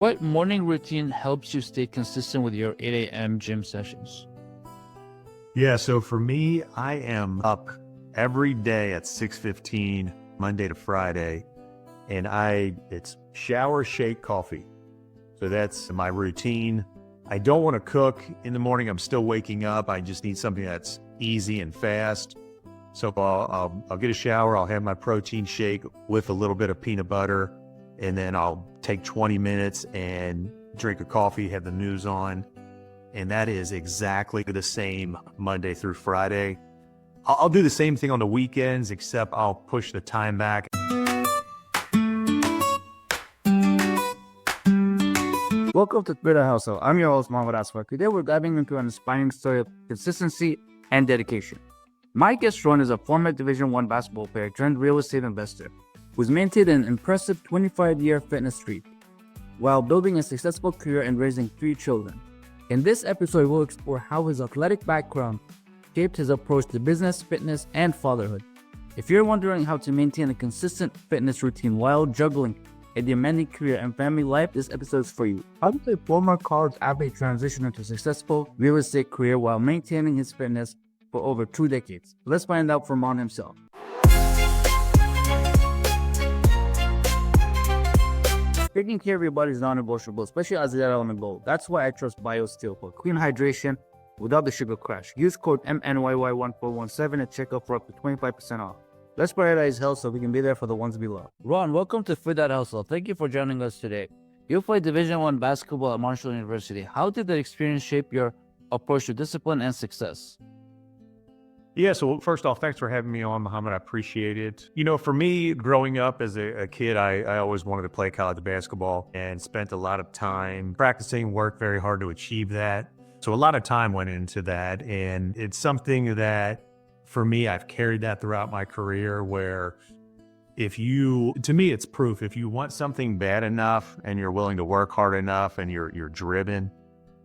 What morning routine helps you stay consistent with your 8 a.m. gym sessions? Yeah, so for me, I am up every day at 6:15, Monday to Friday, and it's shower, shake, coffee. So that's my routine. I don't want to cook in the morning. I'm still waking up. I just need something that's easy and fast. So I'll get a shower. I'll have my protein shake with a little bit of peanut butter, and then I'll take 20 minutes and drink a coffee, have the news on. And that is exactly the same Monday through Friday. I'll do the same thing on the weekends, except I'll push the time back. Welcome to Twitter Household. I'm your host, Mohammed Asfar. Today we're diving into an inspiring story of consistency and dedication. My guest, Ron, is a former Division I basketball player turned real estate investor who's maintained an impressive 25-year fitness streak while building a successful career and raising 3 children. In this episode, we'll explore how his athletic background shaped his approach to business, fitness, and fatherhood. If you're wondering how to maintain a consistent fitness routine while juggling a demanding career and family life, this episode is for you. How did a former college athlete transition into a successful real estate career while maintaining his fitness for over 2 decades? Let's find out from Ron himself. Taking care of your body is non-negotiable, especially as an element goal. That's why I trust BioSteel for clean hydration without the sugar crash. Use code MNYY1417 at checkout for up to 25% off. Let's prioritize health so we can be there for the ones we love. Ron, welcome to Fit That Hustle. Thank you for joining us today. You played Division I basketball at Marshall University. How did that experience shape your approach to discipline and success? Yeah, so first off, thanks for having me on, Mohammed. I appreciate it. You know, for me, growing up as a kid, I always wanted to play college basketball and spent a lot of time practicing, worked very hard to achieve that. So a lot of time went into that, and it's something that, for me, I've carried that throughout my career where to me, it's proof. If you want something bad enough and you're willing to work hard enough and you're driven,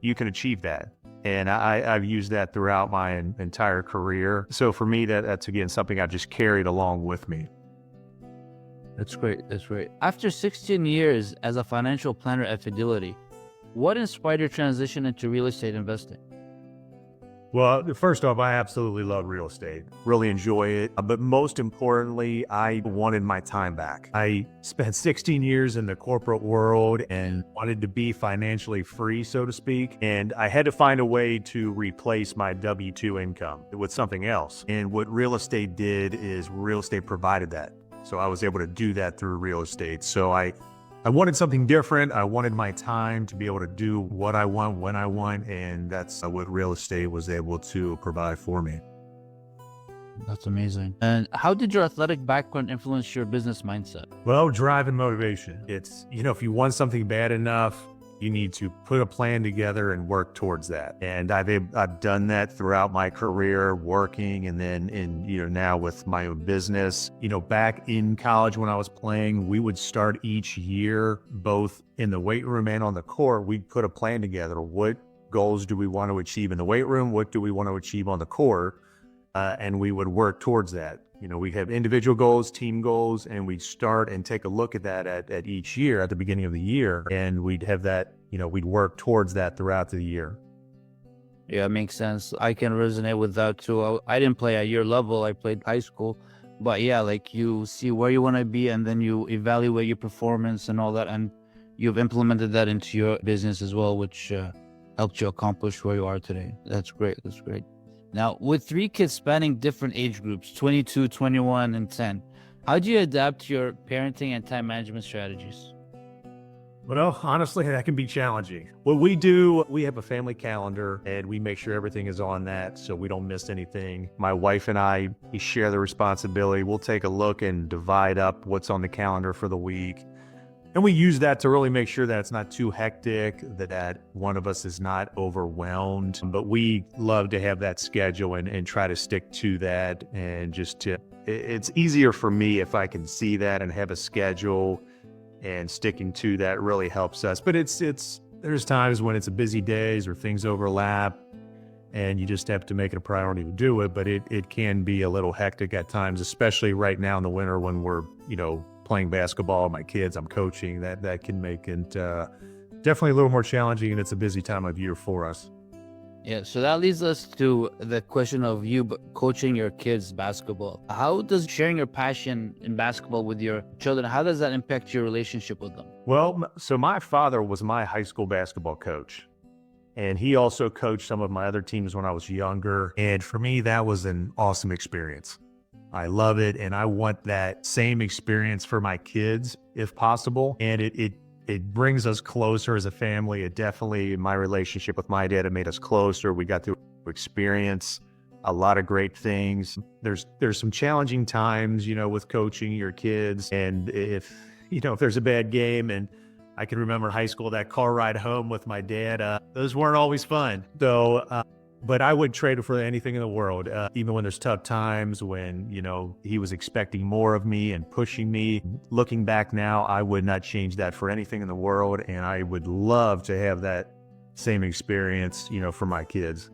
you can achieve that. And I've used that throughout my entire career. So for me, that's, again, something I just carried along with me. That's great. That's great. After 16 years as a financial planner at Fidelity, what inspired your transition into real estate investing? Well, first off, I absolutely love real estate, really enjoy it. But most importantly, I wanted my time back. I spent 16 years in the corporate world and wanted to be financially free, so to speak. And I had to find a way to replace my W-2 income with something else. And what real estate did is real estate provided that. So I was able to do that through real estate. So I wanted something different. I wanted my time to be able to do what I want, when I want, and that's what real estate was able to provide for me. That's amazing. And how did your athletic background influence your business mindset? Well, drive and motivation. It's, if you want something bad enough, you need to put a plan together and work towards that. And I've done that throughout my career, working, and then now with my own business. Back in college when I was playing, we would start each year, both in the weight room and on the court. We'd put a plan together. What goals do we want to achieve in the weight room? What do we want to achieve on the court? And we would work towards that. We have individual goals, team goals, and we'd start and take a look at that at each year, at the beginning of the year. And we'd have that, we'd work towards that throughout the year. Yeah, it makes sense. I can resonate with that too. I didn't play at your level. I played high school. But yeah, like you see where you want to be and then you evaluate your performance and all that. And you've implemented that into your business as well, which helped you accomplish where you are today. That's great. That's great. Now, with 3 kids spanning different age groups, 22, 21, and 10, how do you adapt your parenting and time management strategies? Well, honestly, that can be challenging. What we do, we have a family calendar and we make sure everything is on that so we don't miss anything. My wife and I, we share the responsibility. We'll take a look and divide up what's on the calendar for the week. And we use that to really make sure that it's not too hectic, that one of us is not overwhelmed. But we love to have that schedule and try to stick to that. And it's easier for me if I can see that and have a schedule, and sticking to that really helps us. But there's times when it's a busy days or things overlap and you just have to make it a priority to do it. But it can be a little hectic at times, especially right now in the winter when we're, playing basketball, my kids, I'm coaching, that can make it definitely a little more challenging, and it's a busy time of year for us. Yeah, so that leads us to the question of you coaching your kids basketball. How does sharing your passion in basketball with your children, how does that impact your relationship with them? Well, so my father was my high school basketball coach, and he also coached some of my other teams when I was younger. And for me, that was an awesome experience. I love it, and I want that same experience for my kids if possible. And it brings us closer as a family. It definitely, my relationship with my dad, it made us closer. We got to experience a lot of great things. There's some challenging times, with coaching your kids. And if there's a bad game, and I can remember high school, that car ride home with my dad, those weren't always fun. But I would trade it for anything in the world, even when there's tough times, when, he was expecting more of me and pushing me. Looking back now, I would not change that for anything in the world. And I would love to have that same experience, for my kids.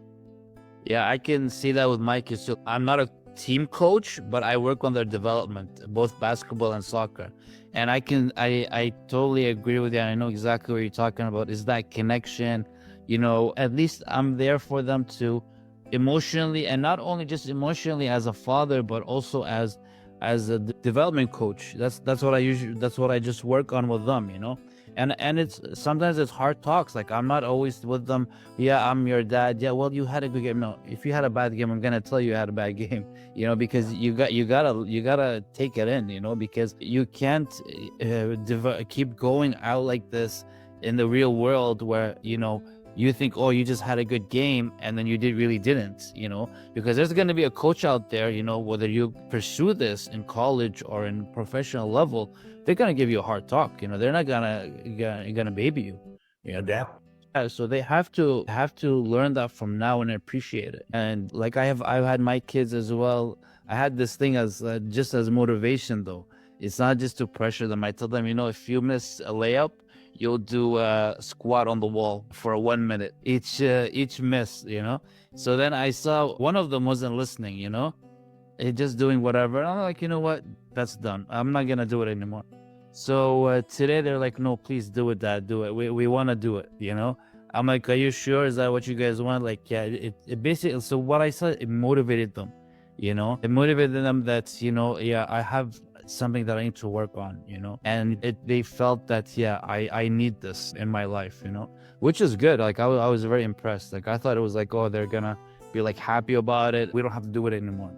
Yeah, I can see that with my kids too. I'm not a team coach, but I work on their development, both basketball and soccer. And I totally agree with you. And I know exactly what you're talking about, is that connection. At least I'm there for them to emotionally, and not only just emotionally as a father, but also as a development coach. That's what I just work on with them, and it's sometimes it's hard talks. Like, I'm not always with them. Yeah, I'm your dad. Yeah, well, you had a good game. No, if you had a bad game, I'm gonna tell you had a bad game, because you gotta take it in, because you can't keep going out like this in the real world where, you think, oh, you just had a good game, and then you really didn't, because there's going to be a coach out there, whether you pursue this in college or in professional level, they're going to give you a hard talk. They're not gonna baby you. Yeah. So they have to learn that from now and appreciate it. And like I've had my kids as well. I had this thing as just as motivation, though. It's not just to pressure them. I tell them, if you miss a layup, you'll do a squat on the wall for 1 minute each miss, So then I saw one of them wasn't listening, it just doing whatever. And I'm like, you know what? That's done. I'm not gonna do it anymore. So today they're like, no, please do it, Dad. Do it. We want to do it. I'm like, are you sure? Is that what you guys want? Like, yeah. It basically. So what I said, it motivated them. It motivated them that yeah, I have something that I need to work on, and they felt that, yeah, I need this in my life, which is good. Like, I was very impressed. Like, I thought it was like, oh, they're gonna be like happy about it. We don't have to do it anymore,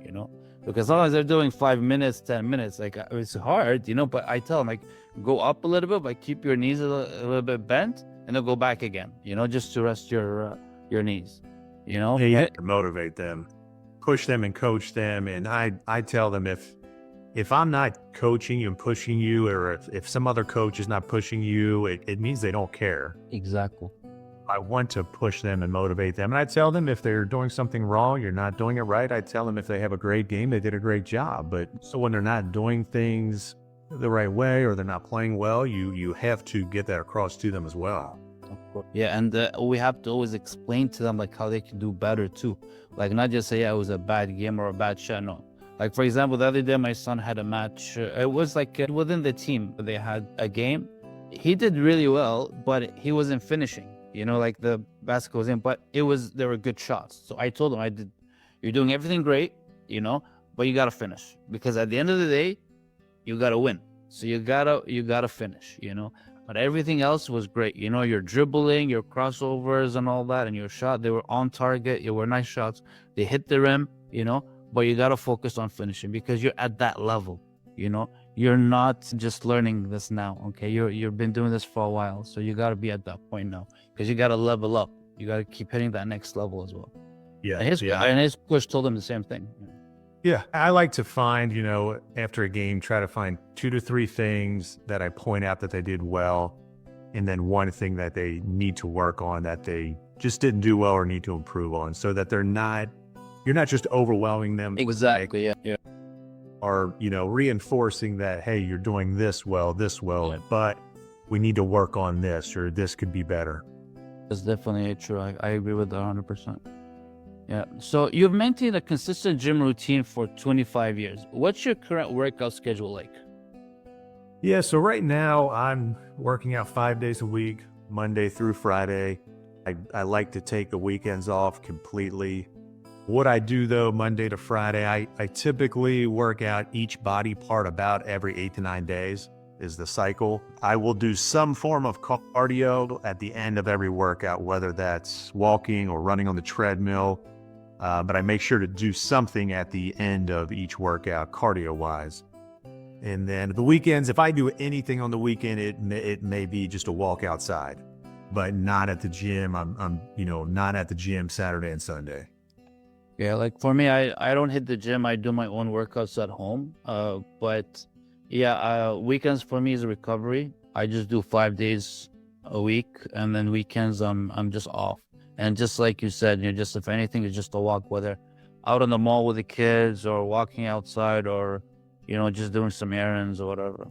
because sometimes they're doing 5 minutes, 10 minutes, like, it's hard, but I tell them, like, go up a little bit, but keep your knees a little bit bent, and then go back again, just to rest your knees, Yeah, you have to motivate them, push them and coach them. And I tell them, if I'm not coaching you and pushing you, or if some other coach is not pushing you, it means they don't care. Exactly. I want to push them and motivate them. And I tell them if they're doing something wrong, you're not doing it right. I tell them if they have a great game, they did a great job. But so when they're not doing things the right way, or they're not playing well, you have to get that across to them as well. Yeah, and we have to always explain to them, like, how they can do better too. Like, not just say, yeah, it was a bad game or a bad shot. No. Like, for example, the other day, my son had a match. It was like within the team, they had a game. He did really well, but he wasn't finishing. Like, the basket was in, but there were good shots. So I told him, you're doing everything great, but you got to finish, because at the end of the day, you got to win. So you gotta finish, but everything else was great. Your dribbling, your crossovers and all that, and your shot, they were on target. They were nice shots. They hit the rim, but you got to focus on finishing, because you're at that level, you're not just learning this now. Okay. You've been doing this for a while. So you got to be at that point now, because you got to level up. You got to keep hitting that next level as well. Yeah. And his coach told him the same thing. Yeah. I like to find, after a game, try to find 2 to 3 things that I point out that they did well. And then one thing that they need to work on that they just didn't do well or need to improve on, so that you're not just overwhelming them. Exactly. Yeah. Or, reinforcing that, hey, you're doing this well, but we need to work on this, or this could be better. That's definitely true. I agree with that 100%. Yeah. So you've maintained a consistent gym routine for 25 years. What's your current workout schedule like? Yeah, so right now I'm working out 5 days a week. Monday through Friday. I like to take the weekends off completely. What I do though, Monday to Friday, I typically work out each body part about every 8 to 9 days is the cycle. I will do some form of cardio at the end of every workout, whether that's walking or running on the treadmill. But I make sure to do something at the end of each workout, cardio-wise. And then the weekends, if I do anything on the weekend, it may be just a walk outside, but not at the gym. I'm not at the gym Saturday and Sunday. Yeah, like for me, I don't hit the gym. I do my own workouts at home. But yeah, weekends for me is a recovery. I just do 5 days a week, and then weekends I'm just off. And just like you said, just if anything, it's just a walk, whether out on the mall with the kids or walking outside or, just doing some errands or whatever.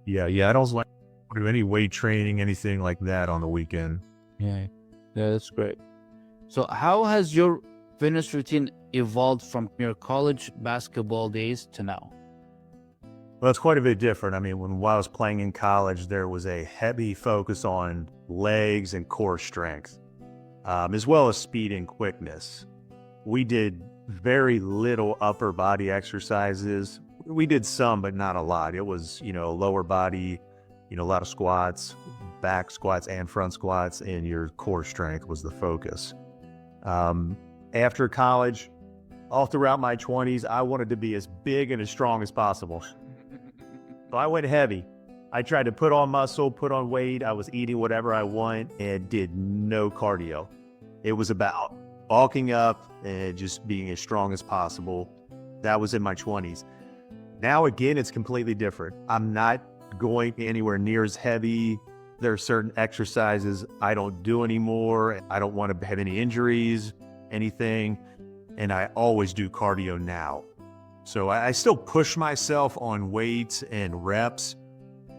Yeah. I don't like to do any weight training, anything like that on the weekend. Yeah, that's great. So how has your fitness routine evolved from your college basketball days to now? Well, it's quite a bit different. I mean, while I was playing in college, there was a heavy focus on legs and core strength, as well as speed and quickness. We did very little upper body exercises. We did some, but not a lot. It was, lower body, a lot of squats, back squats and front squats, and your core strength was the focus. After college, all throughout my 20s, I wanted to be as big and as strong as possible. So I went heavy. I tried to put on muscle, put on weight. I was eating whatever I want and did no cardio. It was about bulking up and just being as strong as possible. That was in my 20s. Now, again, it's completely different. I'm not going anywhere near as heavy. There are certain exercises I don't do anymore. I don't want to have any injuries, anything. And I always do cardio now. So I still push myself on weights and reps.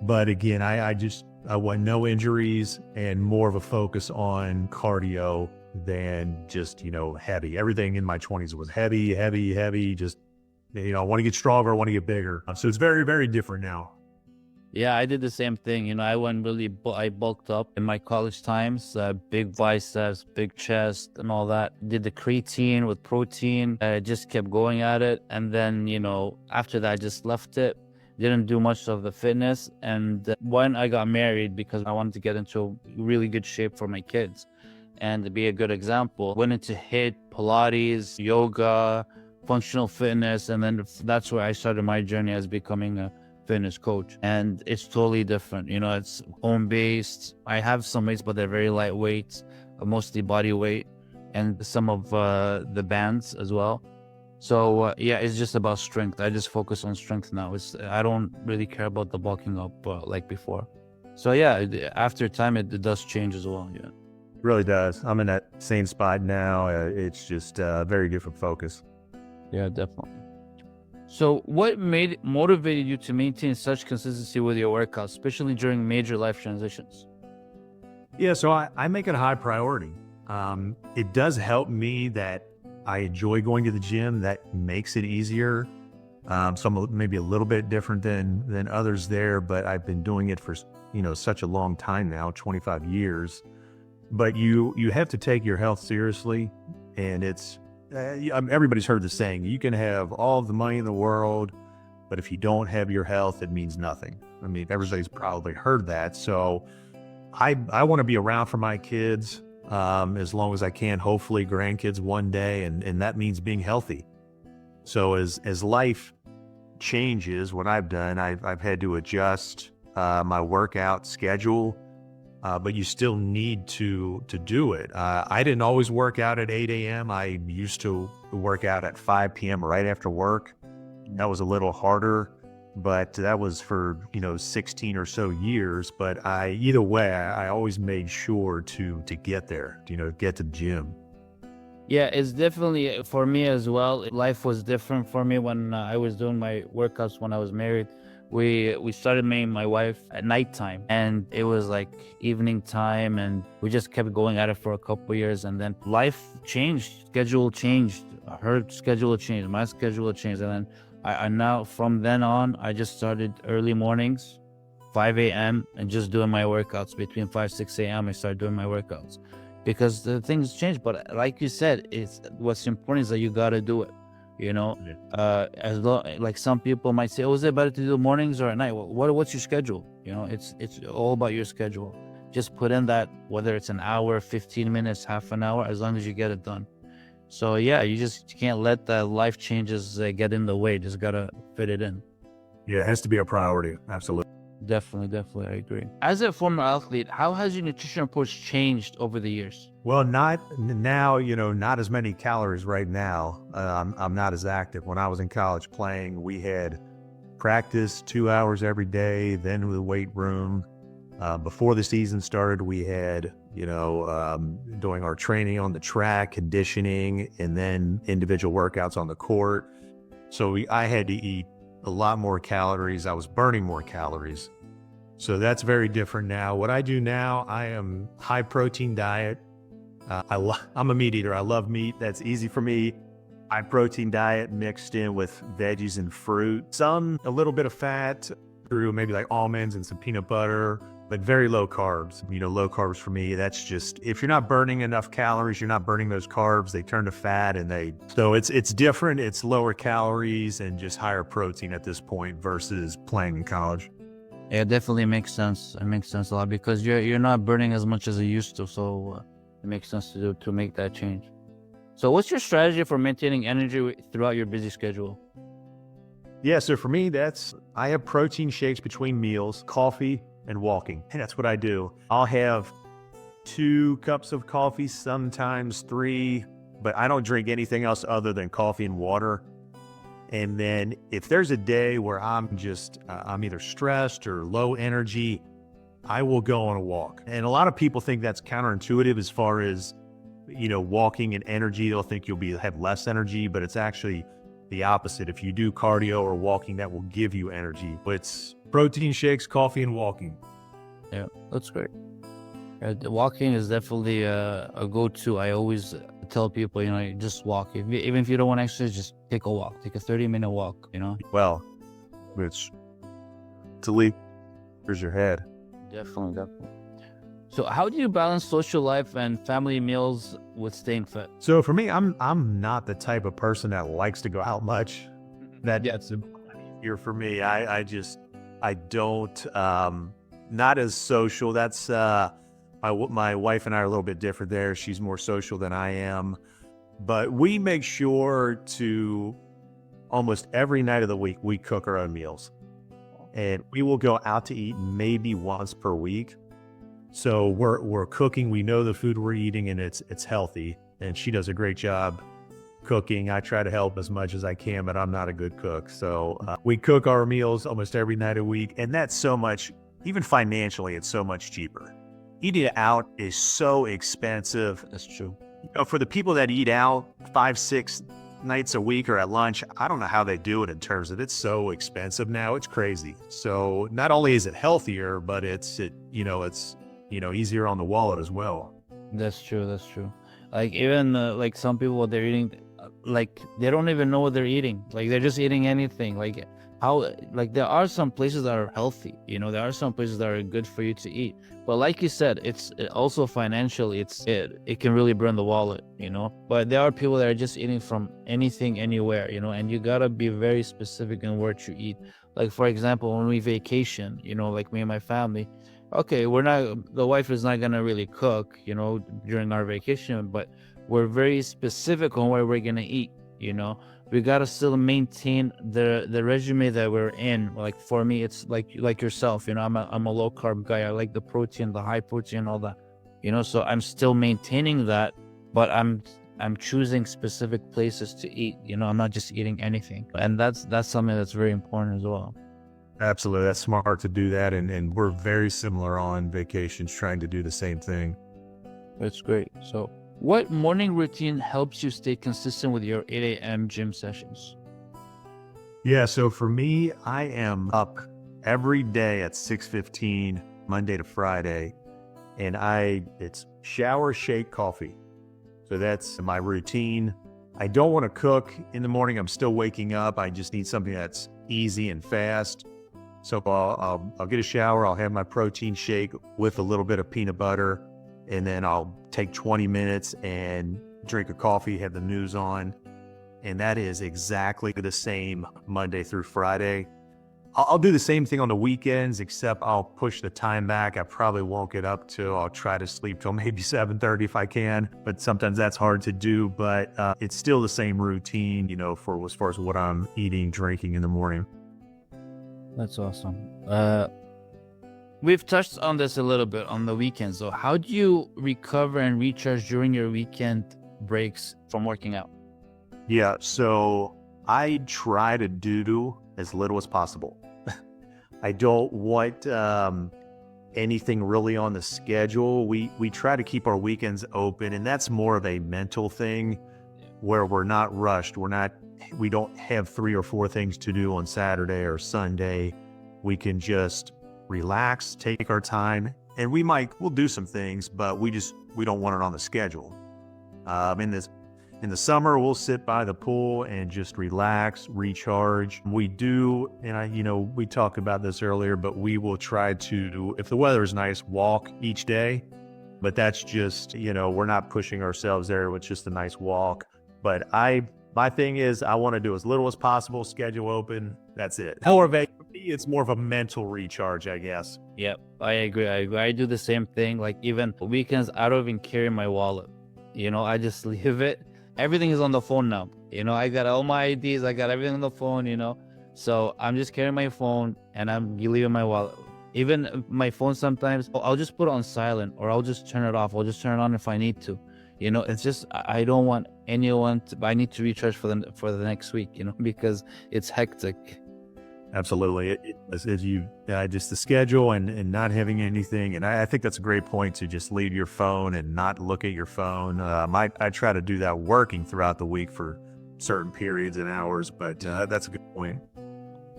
But again, I want no injuries and more of a focus on cardio than just, heavy. Everything in my 20s was heavy, just, I want to get stronger, I want to get bigger. So it's very, very different now. Yeah, I did the same thing. I bulked up in my college times, big biceps, big chest and all that. Did the creatine with protein. I just kept going at it. And then, after that, I just left it. Didn't do much of the fitness. And when I got married, because I wanted to get into really good shape for my kids and to be a good example, went into HIIT, Pilates, yoga, functional fitness. And then that's where I started my journey as becoming a fitness coach. And it's totally different. It's home-based. I have some weights, but they're very lightweight, mostly body weight, and some of the bands as well. So it's just about strength. I just focus on strength now. I don't really care about the bulking up like before. So after time, it does change as well. Yeah, it really does. I'm in that same spot now. It's just a very different focus. Yeah, definitely. So what motivated you to maintain such consistency with your workouts, especially during major life transitions? Yeah, so I make it a high priority. It does help me that I enjoy going to the gym. That makes it easier. So I'm maybe a little bit different than others there, but I've been doing it for, such a long time now, 25 years. But you have to take your health seriously, and it's, everybody's heard the saying, you can have all of the money in the world, but if you don't have your health, it means nothing. I mean, everybody's probably heard that. So I want to be around for my kids as long as I can, hopefully grandkids one day. And that means being healthy. So as life changes, what I've done, I've had to adjust my workout schedule. But you still need to do it. I didn't always work out at 8 a.m. I used to work out at 5 p.m. right after work. That was a little harder, but that was for, 16 or so years. But either way, I always made sure to get there, get to the gym. Yeah, it's definitely for me as well. Life was different for me when I was doing my workouts when I was married. We started meeting my wife at nighttime, and it was like evening time, and we just kept going at it for a couple of years, and then life changed, schedule changed, her schedule changed, my schedule changed, and then I now from then on I just started early mornings, 5 a.m. and just doing my workouts. Between 5, 6 a.m. I start doing my workouts because the things change. But like you said, what's important is that you got to do it. Like some people might say, oh, is it better to do mornings or at night? What's your schedule? It's all about your schedule. Just put in that, whether it's an hour, 15 minutes, half an hour, as long as you get it done. So yeah, you can't let the life changes get in the way. Just gotta fit it in. Yeah, it has to be a priority. Absolutely. Definitely, I agree. As a former athlete, how has your nutrition approach changed over the years? Well, not now, not as many calories right now. I'm not as active. When I was in college playing, we had practice 2 hours every day, then the weight room. Before the season started, we had, doing our training on the track, conditioning, and then individual workouts on the court. So I had to eat a lot more calories. I was burning more calories. So that's very different now. What I do now, I am high protein diet. I'm a meat eater. I love meat. That's easy for me. High protein diet mixed in with veggies and fruit. A little bit of fat through maybe like almonds and some peanut butter, but very low carbs. Low carbs for me, that's just, if you're not burning enough calories, you're not burning those carbs, they turn to fat so it's different. It's lower calories and just higher protein at this point versus playing in college. Yeah, it definitely makes sense. It makes sense a lot because you're not burning as much as you used to. So it makes sense to make that change. So what's your strategy for maintaining energy throughout your busy schedule? Yeah, so for me, I have protein shakes between meals, coffee, and walking. And that's what I do. I'll have 2 cups of coffee, sometimes 3, but I don't drink anything else other than coffee and water. And then if there's a day where I'm either stressed or low energy, I will go on a walk. And a lot of people think that's counterintuitive as far as, walking and energy. They'll think you'll have less energy, but it's actually the opposite. If you do cardio or walking, that will give you energy. It's protein shakes, coffee, and walking. Yeah, that's great. Walking is definitely a go-to. I always tell people, just walk. Even if you don't want to exercise, just take a walk. Take a 30-minute walk, Well, it's to leave. Here's your head. Definitely. So how do you balance social life and family meals with staying fit? So for me, I'm not the type of person that likes to go out much. That's easier for me. I don't, not as social. That's, my wife and I are a little bit different there. She's more social than I am, but we make sure to almost every night of the week, we cook our own meals, and we will go out to eat maybe once per week. So we're cooking. We know the food we're eating, and it's healthy. And she does a great job cooking. I try to help as much as I can, but I'm not a good cook. So we cook our meals almost every night a week, and that's so much. Even financially, it's so much cheaper. Eating out is so expensive. That's true. For the people that eat out 5, 6 nights a week or at lunch, I don't know how they do it in terms of it's so expensive now. It's crazy. So not only is it healthier, but it's easier on the wallet as well. That's true. Like even like some people, they're eating, like they don't even know what they're eating. Like they're just eating anything. Like there are some places that are healthy. There are some places that are good for you to eat. But like you said, it's also financially, it can really burn the wallet. But there are people that are just eating from anything, anywhere. And you gotta be very specific in what you eat. Like for example, when we vacation, like me and my family. Okay, the wife is not gonna really cook, during our vacation, but we're very specific on where we're gonna eat, We gotta still maintain the regimen that we're in. Like for me, it's like yourself, I'm a low carb guy. I like the protein, the high protein, all that, so I'm still maintaining that, but I'm choosing specific places to eat, I'm not just eating anything. And that's something that's very important as well. Absolutely. That's smart to do that. And we're very similar on vacations, trying to do the same thing. That's great. So what morning routine helps you stay consistent with your 8 a.m. gym sessions? Yeah. So for me, I am up every day at 6:15, Monday to Friday. And it's shower, shake, coffee. So that's my routine. I don't want to cook in the morning. I'm still waking up. I just need something that's easy and fast. So I'll get a shower. I'll have my protein shake with a little bit of peanut butter, and then I'll take 20 minutes and drink a coffee, have the news on. And that is exactly the same Monday through Friday. I'll do the same thing on the weekends, except I'll push the time back. I probably won't get up till, I'll try to sleep till maybe 7:30 if I can, but sometimes that's hard to do. But it's still the same routine, you know, for as far as what I'm eating, drinking in the morning. That's awesome. We've touched on this a little bit on the weekends. So how do you recover and recharge during your weekend breaks from working out? Yeah, so I try to do as little as possible. I don't want anything really on the schedule. We try to keep our weekends open, and that's more of a mental thing where we're not rushed. We don't have 3 or 4 things to do on Saturday or Sunday. We can just relax, take our time, and we'll do some things, but we don't want it on the schedule. In the summer, we'll sit by the pool and just relax, recharge. We do, and we talked about this earlier, but we will try to, if the weather is nice, walk each day. But that's just, we're not pushing ourselves there. It's just a nice walk. But my thing is, I want to do as little as possible, schedule open. That's it. However, it's more of a mental recharge, I guess. Yep, I agree. I do the same thing. Like even weekends, I don't even carry my wallet. I just leave it. Everything is on the phone now. I got all my IDs. I got everything on the phone, So I'm just carrying my phone and I'm leaving my wallet. Even my phone sometimes, I'll just put it on silent or I'll just turn it off. I'll just turn it on if I need to. It's just, I don't want anyone I need to recharge for the next week, because it's hectic. Absolutely. Just the schedule and not having anything. And I think that's a great point, to just leave your phone and not look at your phone. I try to do that working throughout the week for certain periods and hours, but that's a good point.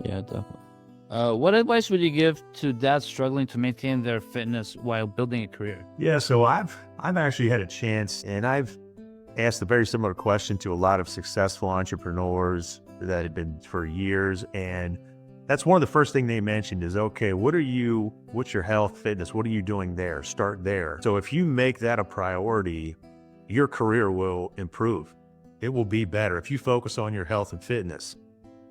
Yeah, definitely. What advice would you give to dads struggling to maintain their fitness while building a career? Yeah, so I've actually had a chance, and I've asked a very similar question to a lot of successful entrepreneurs that had been for years, and that's one of the first things they mentioned is, okay, what's your health, fitness? What are you doing there? Start there. So if you make that a priority, your career will improve. It will be better. If you focus on your health and fitness,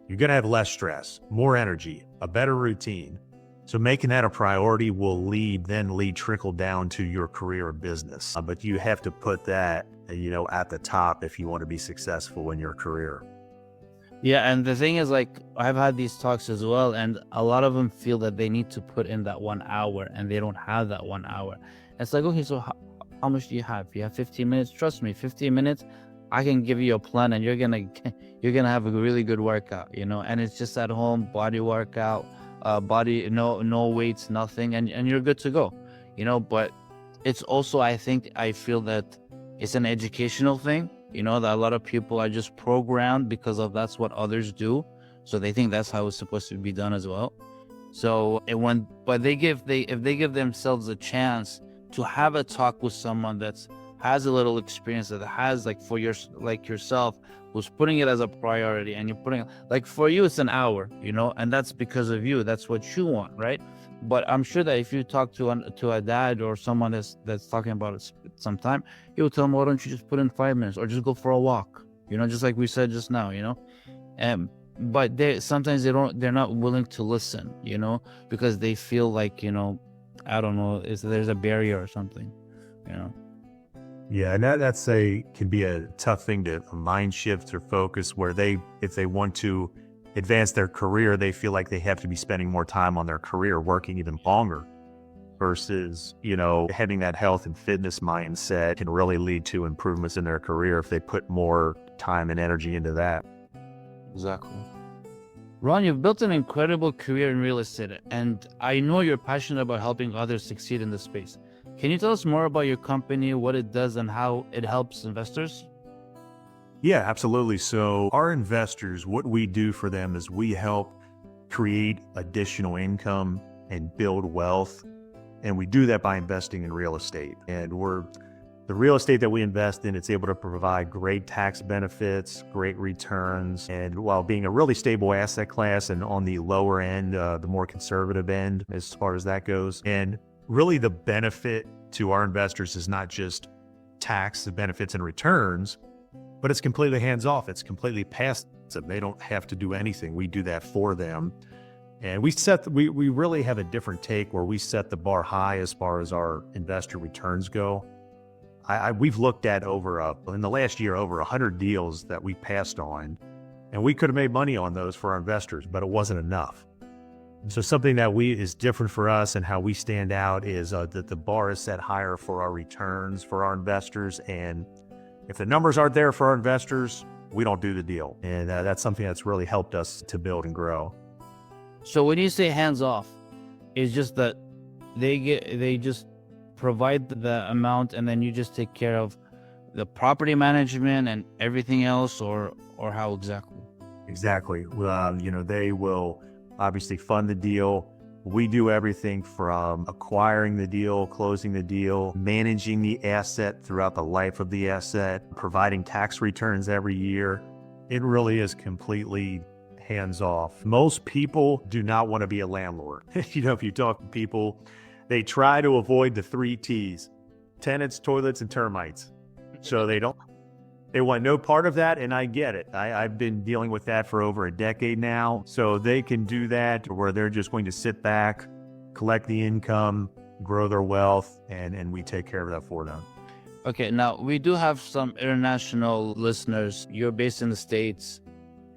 you're going to have less stress, more energy, a better routine. So making that a priority will trickle down to your career or business. But you have to put that, at the top if you want to be successful in your career. Yeah, and the thing is, like, I've had these talks as well, and a lot of them feel that they need to put in that 1 hour, and they don't have that 1 hour. It's like, okay, so how much do you have? You have 15 minutes? Trust me, 15 minutes, I can give you a plan, and you're gonna have a really good workout, and it's just at home, body workout, no weights, nothing, and you're good to go, but it's also, I feel that it's an educational thing. That a lot of people are just programmed because of that's what others do. So they think that's how it's supposed to be done as well. So if they give themselves a chance to have a talk with someone that has a little experience, that has like yourself, who's putting it as a priority, and you're putting, like, for you, it's an hour, and that's because of you. That's what you want, right? But I'm sure that if you talk to a dad or someone that's talking about it sometime, he will tell them, why don't you just put in 5 minutes or just go for a walk, just like we said just now, but sometimes they're not willing to listen, because they feel like, I don't know, there's a barrier or something, Yeah, and that's can be a tough thing, a mind shift or focus, where if they want to advance their career, they feel like they have to be spending more time on their career, working even longer, versus, having that health and fitness mindset can really lead to improvements in their career if they put more time and energy into that. Exactly. Ron, you've built an incredible career in real estate, and I know you're passionate about helping others succeed in this space. Can you tell us more about your company, what it does, and how it helps investors? Yeah, absolutely. So our investors, what we do for them is we help create additional income and build wealth. And we do that by investing in real estate. And The real estate that we invest in, it's able to provide great tax benefits, great returns, and while being a really stable asset class and on the lower end, the more conservative end as far as that goes. And really the benefit to our investors is not just tax, the benefits and returns, but it's completely hands-off. It's completely passive. They don't have to do anything. We do that for them. And we really have a different take where we set the bar high as far as our investor returns go. We've looked at in the last year, over 100 deals that we passed on, and we could have made money on those for our investors, but it wasn't enough. So something that is different for us and how we stand out is that the bar is set higher for our returns for our investors. And if the numbers aren't there for our investors, we don't do the deal. And that's something that's really helped us to build and grow. So when you say hands off, it's just that they just provide the amount and then you just take care of the property management and everything else, or how exactly? Exactly. They will obviously fund the deal. We do everything from acquiring the deal, closing the deal, managing the asset throughout the life of the asset, providing tax returns every year. It really is completely hands off. Most people do not want to be a landlord. If you talk to people, they try to avoid the 3 T's: tenants, toilets, and termites. So they want no part of that, and I get it. I've been dealing with that for over a decade now. So they can do that where they're just going to sit back, collect the income, grow their wealth, and we take care of that for them. Okay, now we do have some international listeners. You're based in the States.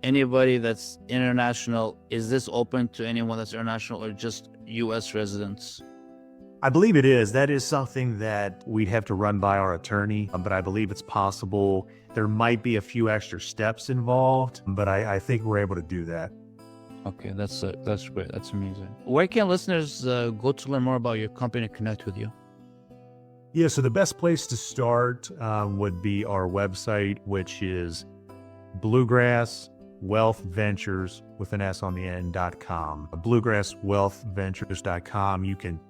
Anybody that's international, is this open to anyone that's international or just U.S. residents? I believe it is. That is something that we'd have to run by our attorney, but I believe it's possible. There might be a few extra steps involved, but I think we're able to do that. Okay, that's great. That's amazing. Where can listeners go to learn more about your company and connect with you? Yeah, so the best place to start would be our website, which is Bluegrass Wealth Ventures with an S on the end.com. Bluegrasswealthventures.com. You can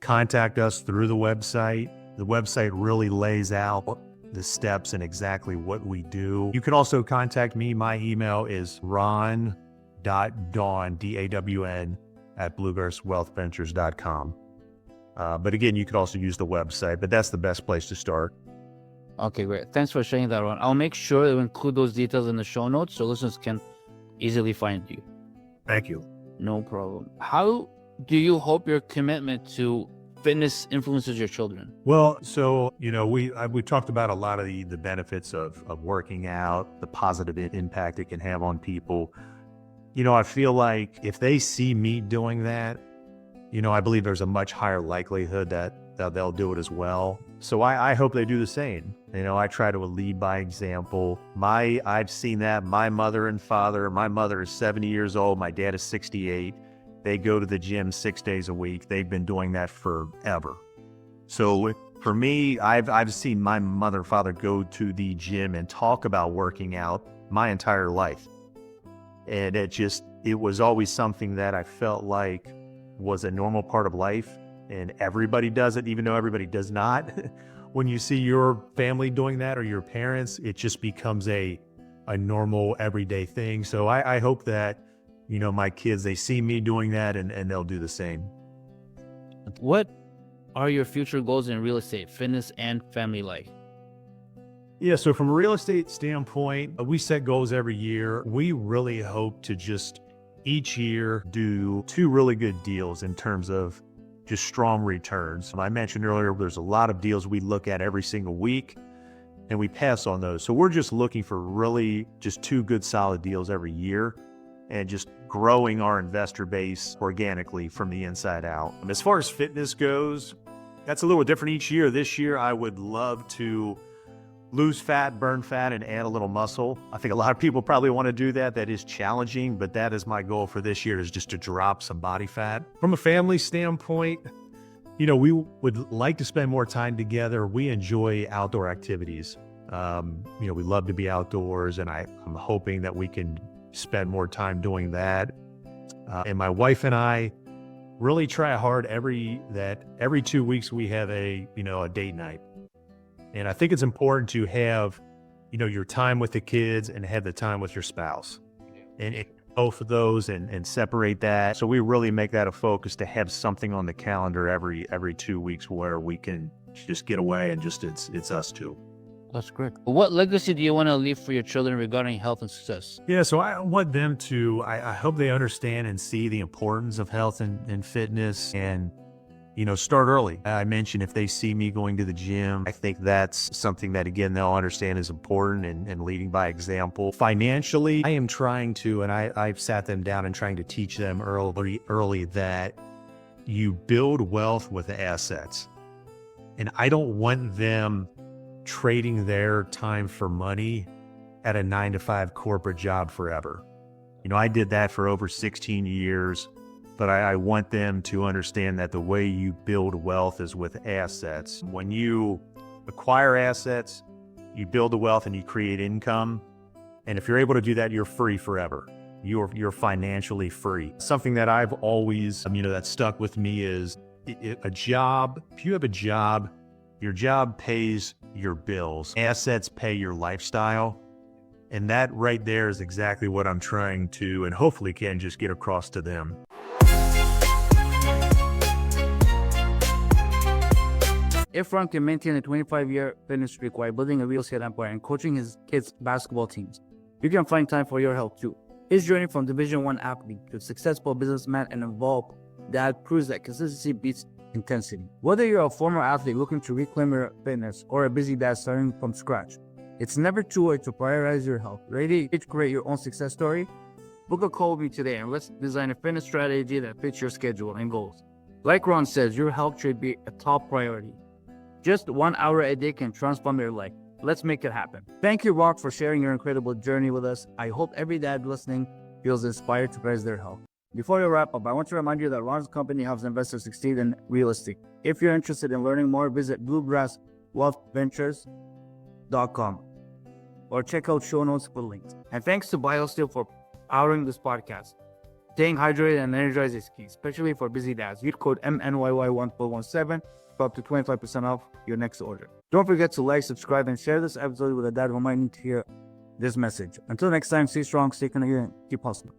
contact us through the website. The website really lays out the steps and exactly what we do. You can also contact me. My email is ron.dawn, DAWN, at bluegrasswealthventures.com. But again, you could also use the website, but that's the best place to start. Okay, great. Thanks for sharing that, Ron. I'll make sure to include those details in the show notes so listeners can easily find you. Thank you. No problem. How do you hope your commitment to fitness influences your children? Well, so, we talked about a lot of the benefits of working out, the positive impact it can have on people. I feel like if they see me doing that, I believe there's a much higher likelihood that they'll do it as well. So I hope they do the same. I try to lead by example. I've seen that. My mother and father, my mother is 70 years old. My dad is 68. They go to the gym 6 days a week. They've been doing that forever. So for me, I've seen my mother and father go to the gym and talk about working out my entire life. And it was always something that I felt like was a normal part of life. And everybody does it, even though everybody does not. When you see your family doing that or your parents, it just becomes a normal everyday thing. So I hope that, my kids, they see me doing that and they'll do the same. What are your future goals in real estate, fitness, and family life? Yeah, so from a real estate standpoint, we set goals every year. We really hope to just each year do 2 really good deals in terms of just strong returns. I mentioned earlier, there's a lot of deals we look at every single week and we pass on those. So we're just looking for really just 2 good solid deals every year and just growing our investor base organically from the inside out. As far as fitness goes, that's a little different each year. This year, I would love to lose fat, burn fat, and add a little muscle. I think a lot of people probably want to do that. That is challenging, but that is my goal for this year, is just to drop some body fat. From a family standpoint, we would like to spend more time together. We enjoy outdoor activities. We love to be outdoors, and I'm hoping that we can spend more time doing that. And my wife and I really try hard every 2 weeks we have a date night. And I think it's important to have, your time with the kids and have the time with your spouse. And both of those and separate that. So we really make that a focus to have something on the calendar every 2 weeks where we can just get away and just it's us two. That's great. What legacy do you want to leave for your children regarding health and success? Yeah, so I want them to, I hope they understand and see the importance of health and fitness and, start early. I mentioned if they see me going to the gym, I think that's something that, again, they'll understand is important and leading by example. Financially, I am trying to, and I've sat them down and trying to teach them early that you build wealth with assets. And I don't want them trading their time for money at a 9-to-5 corporate job forever. I did that for over 16 years, but I want them to understand that the way you build wealth is with assets. When you acquire assets, you build the wealth and you create income. And if you're able to do that, you're free forever. You're financially free. Something that I've always, that stuck with me is a job. If you have a job, your job pays your bills. Assets pay your lifestyle. And that right there is exactly what I'm trying to, and hopefully can just get across to them. Asfar can maintain a 25-year fitness streak while building a real estate empire and coaching his kids' basketball teams. You can find time for your health too. His journey from Division I athlete to successful businessman and involved dad proves that consistency beats intensity. Whether you're a former athlete looking to reclaim your fitness or a busy dad starting from scratch, it's never too late to prioritize your health. Ready to create your own success story? Book a call with me today and let's design a fitness strategy that fits your schedule and goals. Like Ron says, your health should be a top priority. Just 1 hour a day can transform your life. Let's make it happen. Thank you, Ron, for sharing your incredible journey with us. I hope every dad listening feels inspired to prioritize their health. Before we wrap up, I want to remind you that Ron's company helps investors succeed in real estate. If you're interested in learning more, visit Bluegrass Wealth Ventures.com or check out show notes for links. And thanks to BioSteel for powering this podcast. Staying hydrated and energized is key, especially for busy dads. Use code MNYY1417 for up to 25% off your next order. Don't forget to like, subscribe, and share this episode with a dad who might need to hear this message. Until next time, stay strong, stay connected, and keep hustling.